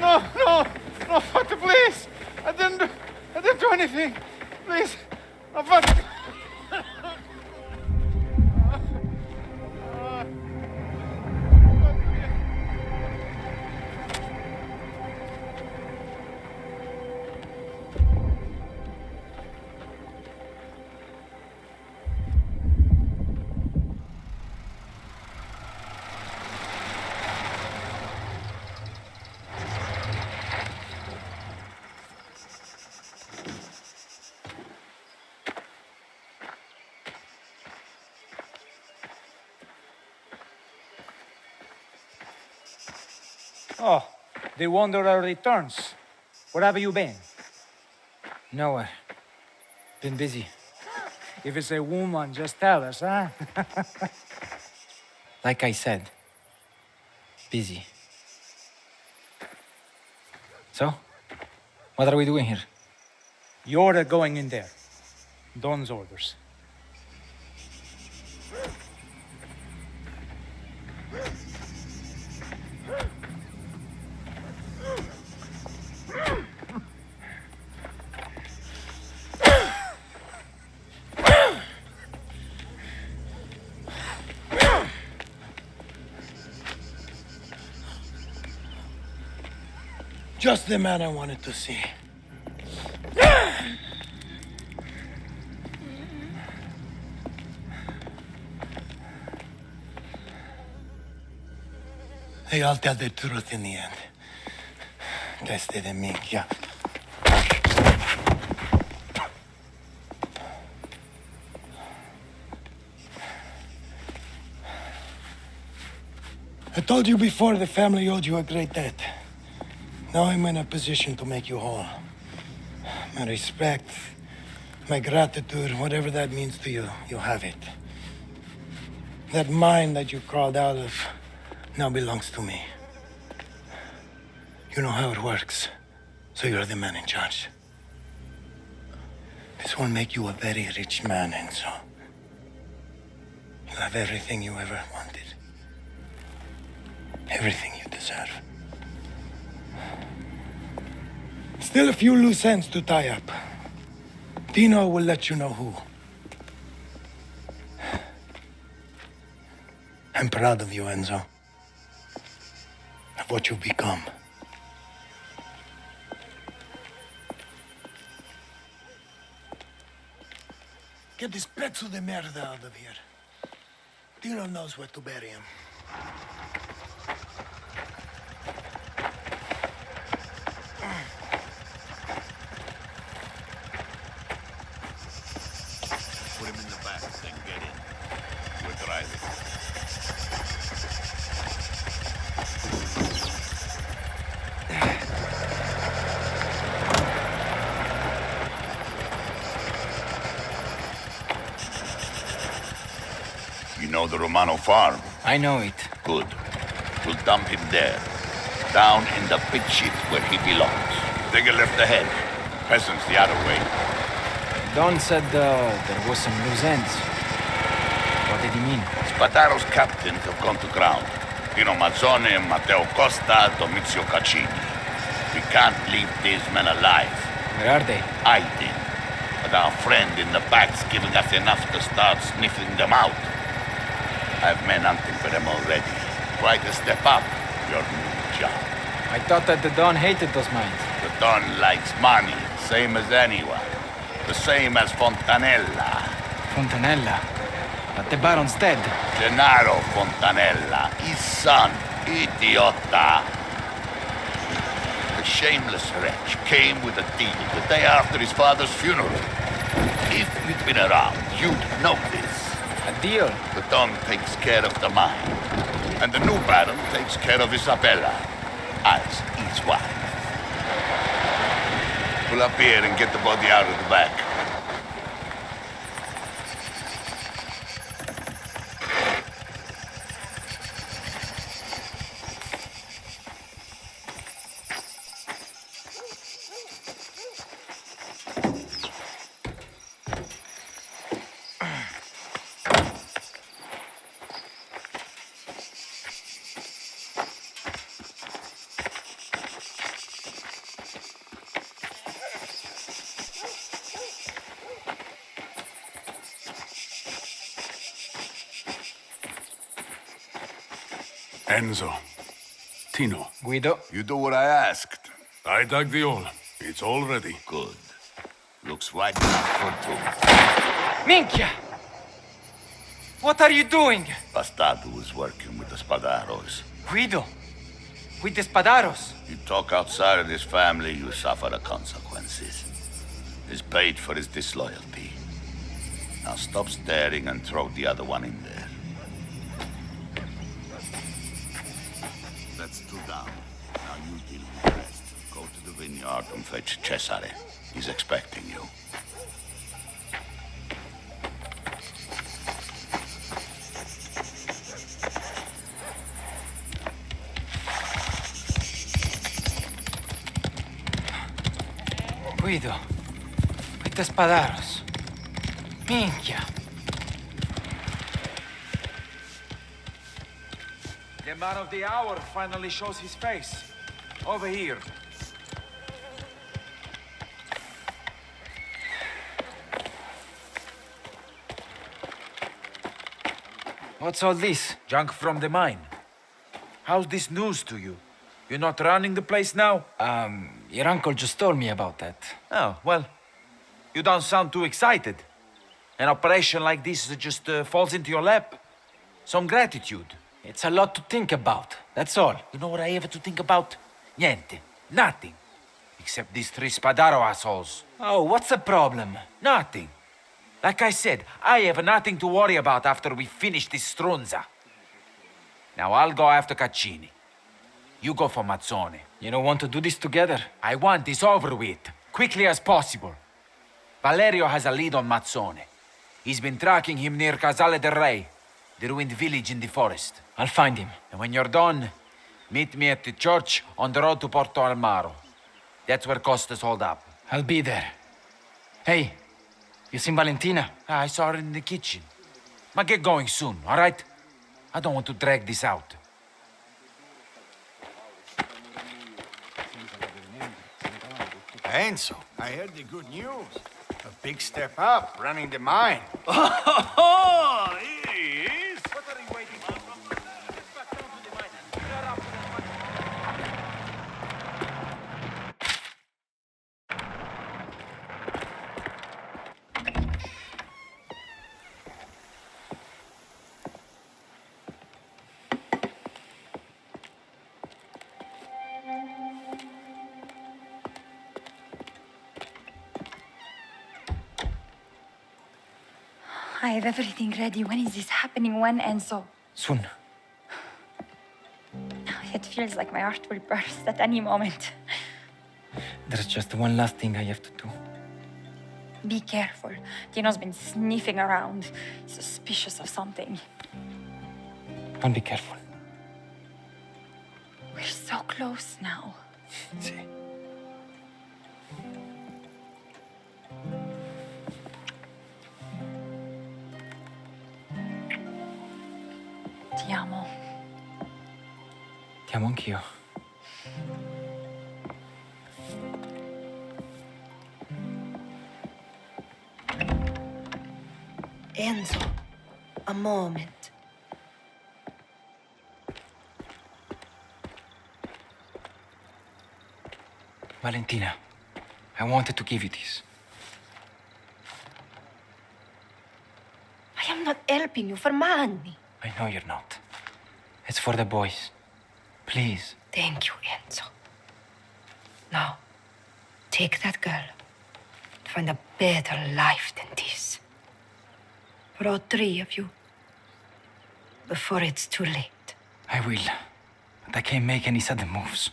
No, Father, please. I didn't do anything. Please. No, Father. Oh, the wanderer returns. Where have you been? Nowhere. Been busy. If it's a woman, just tell us, huh? Like I said, busy. So, what are we doing here? You're going in there. Don's orders. Just the man I wanted to see. They all tell the truth in the end. Tested in me, yeah. I told you before the family owed you a great debt. Now I'm in a position to make you whole. My respect, my gratitude, whatever that means to you, you have it. That mine that you crawled out of now belongs to me. You know how it works, so you're the man in charge. This will make you a very rich man, Enzo. You'll have everything you ever wanted. Everything you deserve. Still a few loose ends to tie up. Tino will let you know who. I'm proud of you, Enzo. Of what you've become. Get this pezzo de merda out of here. Tino knows where to bury him. Put him in the back, then get in. We're driving. You know the Romano farm? I know it. Good. We'll dump him there. Down in the pit shit where he belongs. Take a left ahead. Peasants the other way. Don said there was some loose ends. What did he mean? Spadaro's captains have gone to ground. Tino Mazzone, Matteo Costa, Domizio Caccini. We can't leave these men alive. Where are they? Hiding. But our friend in the back's giving us enough to start sniffing them out. I have men hunting for them already. Try to step up your new job. I thought that the Don hated those mines. The Don likes money, same as anyone. The same as Fontanella. Fontanella. But the Baron's dead. Gennaro Fontanella, his son, idiota. The shameless wretch came with a deal the day after his father's funeral. If you'd been around, you'd know this. A deal? The Don takes care of the mine. And the new Baron takes care of Isabella as his wife. Pull up here and get the body out of the back. Enzo. Tino. Guido. You do what I asked. I dug the hole. It's all ready. Good. Looks right enough for two. Minchia! What are you doing? Bastardo is working with the Spadaros. Guido. With the Spadaros. You talk outside of this family, you suffer the consequences. He's paid for his disloyalty. Now stop staring and throw the other one in there. That's two down. Now you deal with the rest. Go to the vineyard and fetch Cesare. He's expecting you. Guido. With the Spadaros. Minchia. The man of the hour finally shows his face. Over here. What's all this? Junk from the mine. How's this news to you? You're not running the place now? Your uncle just told me about that. Oh, well, you don't sound too excited. An operation like this just falls into your lap. Some gratitude. It's a lot to think about, that's all. You know what I have to think about? Niente. Nothing. Except these three Spadaro assholes. Oh, what's the problem? Nothing. Like I said, I have nothing to worry about after we finish this strunza. Now I'll go after Caccini. You go for Mazzone. You don't want to do this together? I want this over with, quickly as possible. Valerio has a lead on Mazzone. He's been tracking him near Casale del Rey, the ruined village in the forest. I'll find him. And when you're done, meet me at the church on the road to Porto Almaro. That's where Costa's hold up. I'll be there. Hey, you seen Valentina? I saw her in the kitchen. But get going soon, all right? I don't want to drag this out. Enzo, I heard the good news. A big step up, running the mine. Oh, here he is! What are you waiting for? Get back down to the mine. Clear up the I have everything ready. When is this happening? When, Enzo? Soon. It feels like my heart will burst at any moment. There's just one last thing I have to do. Be careful. Tino's been sniffing around. Suspicious of something. Don't be careful. We're so close now. See. Ti amo. Ti amo anch'io. Enzo, a moment. Valentina, I wanted to give you this. I am not helping you for money. I know you're not. It's for the boys. Please. Thank you, Enzo. Now, take that girl. Find a better life than this. For all three of you. Before it's too late. I will. But I can't make any sudden moves.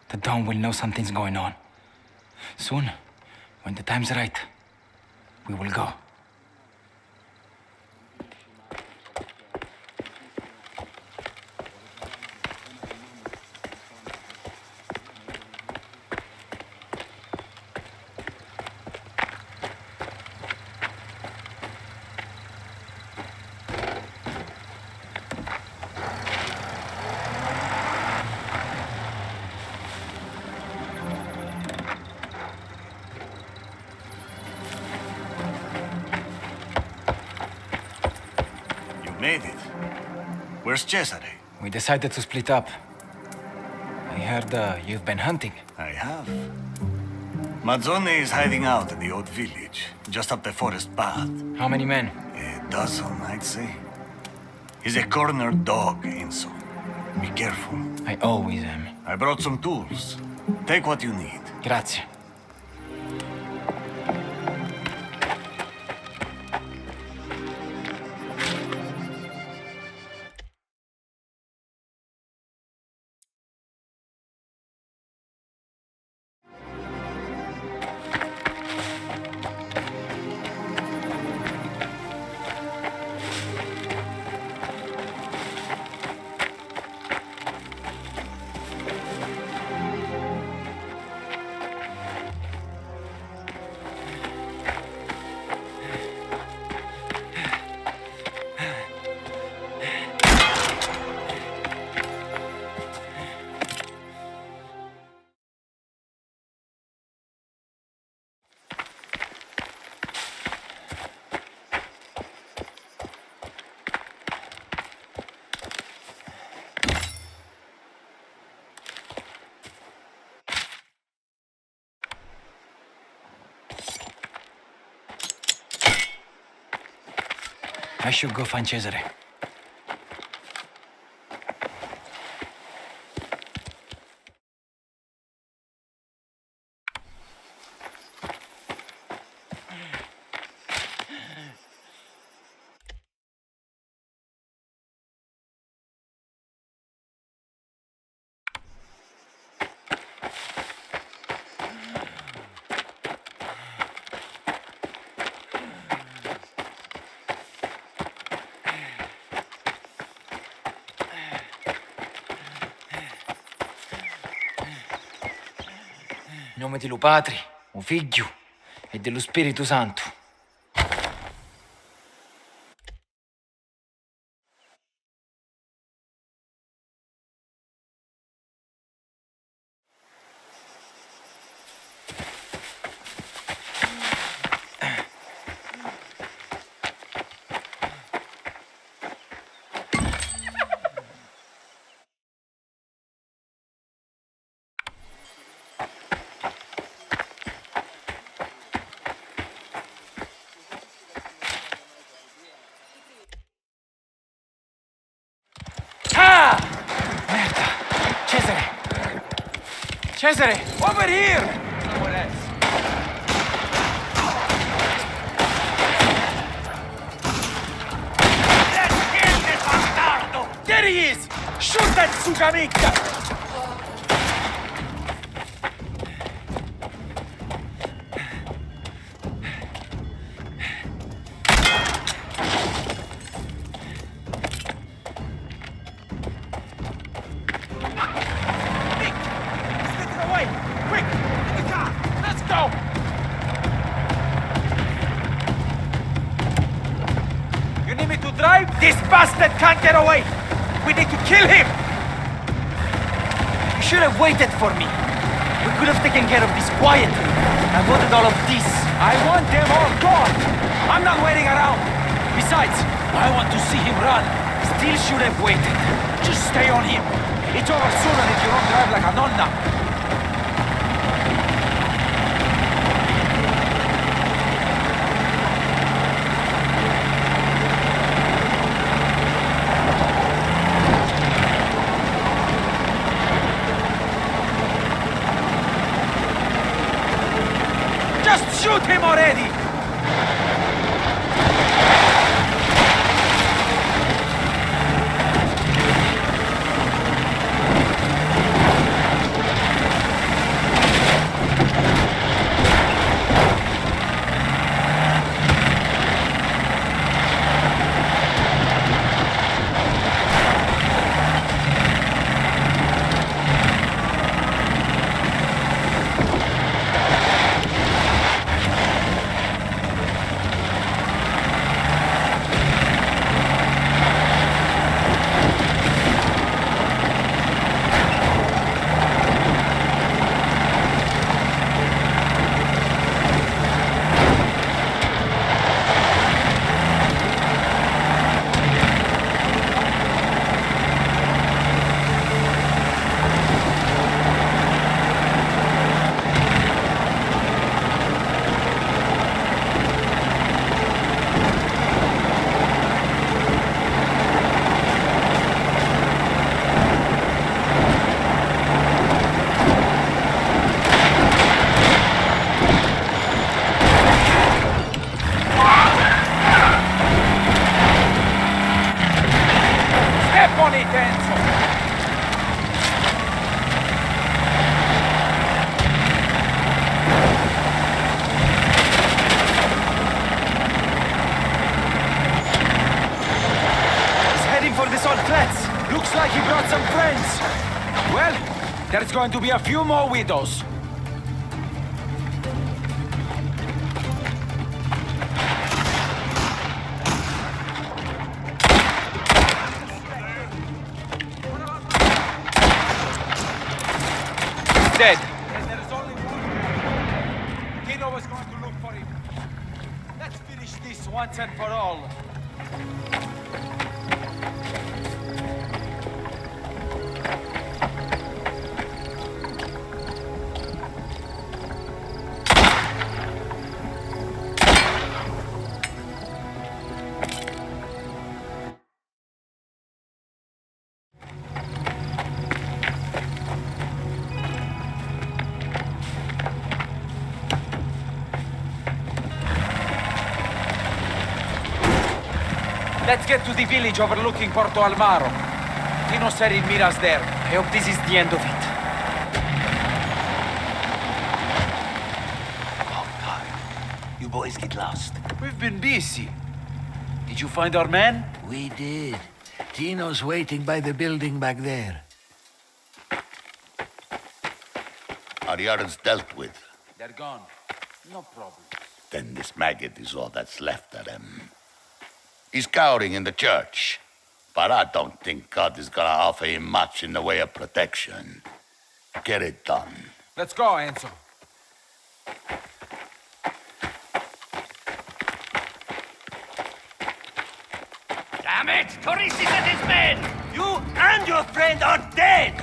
The Don will know something's going on. Soon, when the time's right, we will go. Made it. Where's Cesare? We decided to split up. I heard you've been hunting. I have. Mazzone is hiding out in the old village, just up the forest path. How many men? A dozen, I'd say. He's a cornered dog, Enzo. Be careful. I always am. I brought some tools. Take what you need. Grazie. I should go find Cesare. In nome dello Padre, o Figlio e dello Spirito Santo. Cesare, over here! Somewhere else. Let's kill this bastardo! There he is! Shoot that sugamicca! This bastard can't get away! We need to kill him! You should have waited for me. We could have taken care of this quietly. Avoided all of this. I want them all gone! I'm not waiting around! Besides, I want to see him run! Still should have waited. Just stay on him! It's over sooner if you don't drive like a nonna! Shoot him already! Well, there's going to be a few more widows. Dead. And there's only one. Tino was going to look for him. Let's finish this once and for all. Let's get to the village overlooking Porto Almaro. Tino said he'd meet us there. I hope this is the end of it. Long time. You boys get lost. We've been busy. Did you find our man? We did. Tino's waiting by the building back there. Are the others dealt with? They're gone. No problem. Then this maggot is all that's left of them. He's cowering in the church, but I don't think God is gonna offer him much in the way of protection. Get it done. Let's go, Enzo. Damn it! Torrisi and his men! You and your friend are dead!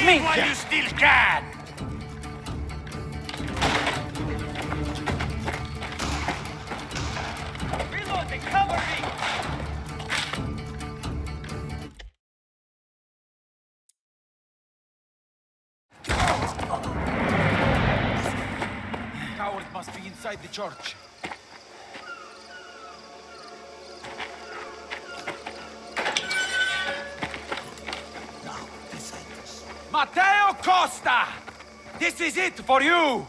Leave while you still can! Reloading, cover me! Coward must be inside the church. Matteo Costa! This is it for you!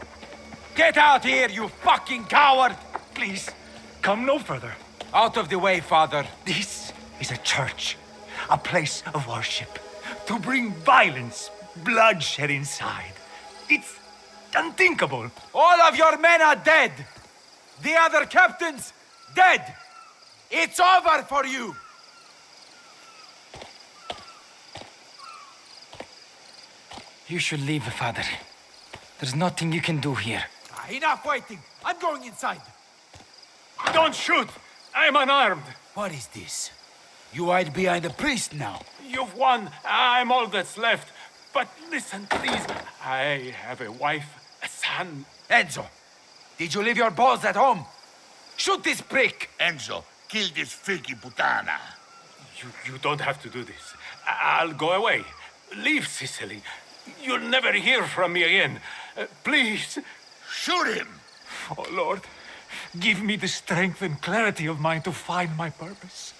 Get out here, you fucking coward! Please, come no further. Out of the way, Father. This is a church, a place of worship. To bring violence, bloodshed inside. It's unthinkable. All of your men are dead! The other captains, dead! It's over for you! You should leave, Father. There's nothing you can do here. Enough waiting! I'm going inside! Don't shoot! I'm unarmed. What is this? You hide behind a priest now. You've won. I'm all that's left. But listen, please. I have a wife, a son. Enzo, did you leave your balls at home? Shoot this prick! Enzo, kill this freaky putana. You don't have to do this. I'll go away. Leave Sicily. You'll never hear from me again. Please. Shoot him! Oh, Lord, give me the strength and clarity of mind to find my purpose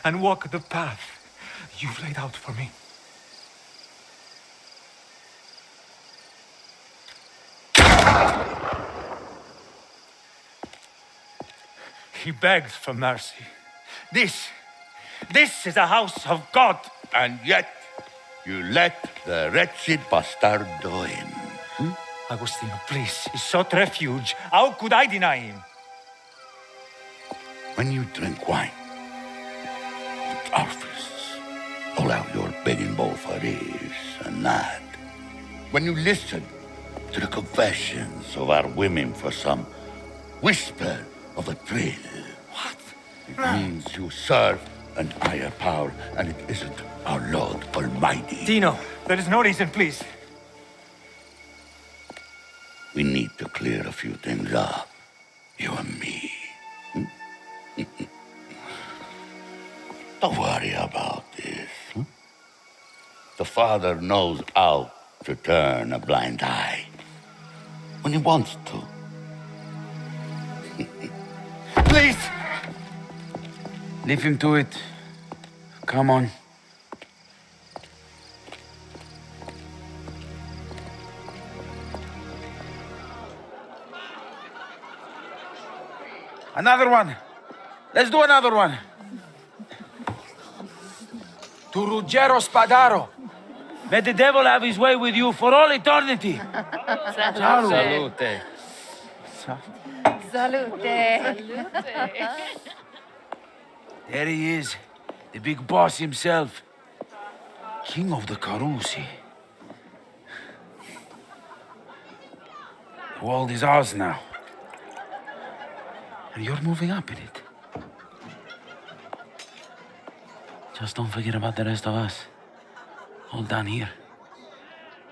and walk the path you've laid out for me. He begged for mercy. This is a house of God. And yet, you let the wretched bastardo in. Agostino, please, he sought refuge. How could I deny him? When you drink wine with orphans, all out your begging bowl for this and that. When you listen to the confessions of our women for some whisper of a thrill. What? It means you serve an higher power, and it isn't our Lord Almighty. Tino, there is no reason, please. We need to clear a few things up, you and me. Don't worry about this. The Father knows how to turn a blind eye when he wants to. Please! Leave him to it. Come on. Another one. Let's do another one. To Ruggero Spadaro. May the devil have his way with you for all eternity. Salute. Salute. There he is, the big boss himself. King of the Carusi. The world is ours now. And you're moving up in it. Just don't forget about the rest of us. All down here.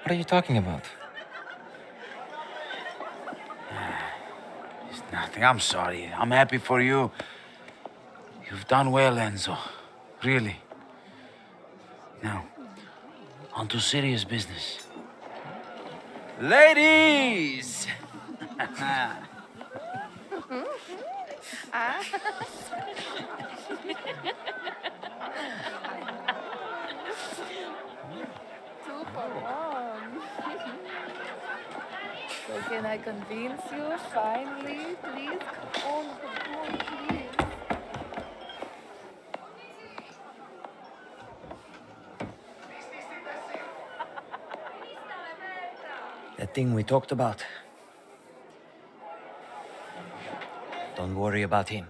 What are you talking about? It's nothing. I'm sorry. I'm happy for you. You've done well, Enzo. Really. Now, on to serious business. Ladies! So can I convince you finally? Please, come on, please. That thing we talked about. Don't worry about him.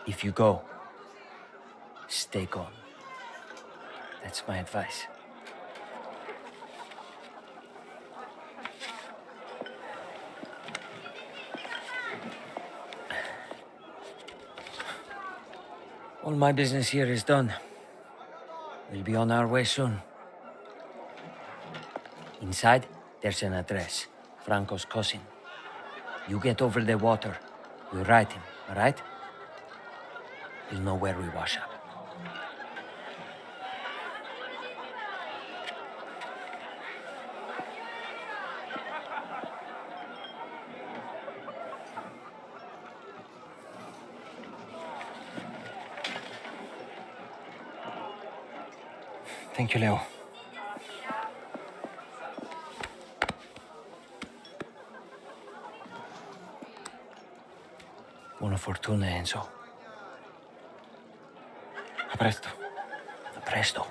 If you go, stay gone. That's my advice. All my business here is done. We'll be on our way soon. Inside, there's an address. Franco's cousin. You get over the water. You write him, all right? You'll know where we wash up. Thank you, Leo. Buona fortuna, Enzo. A presto. A presto.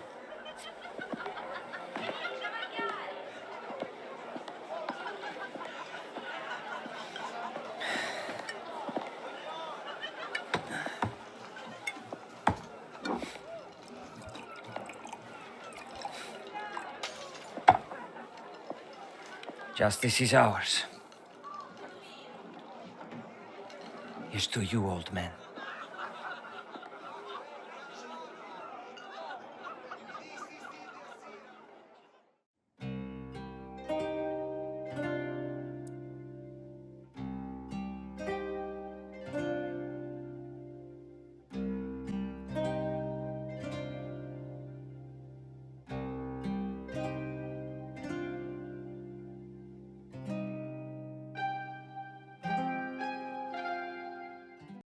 Justice is ours. Here's to you, old man.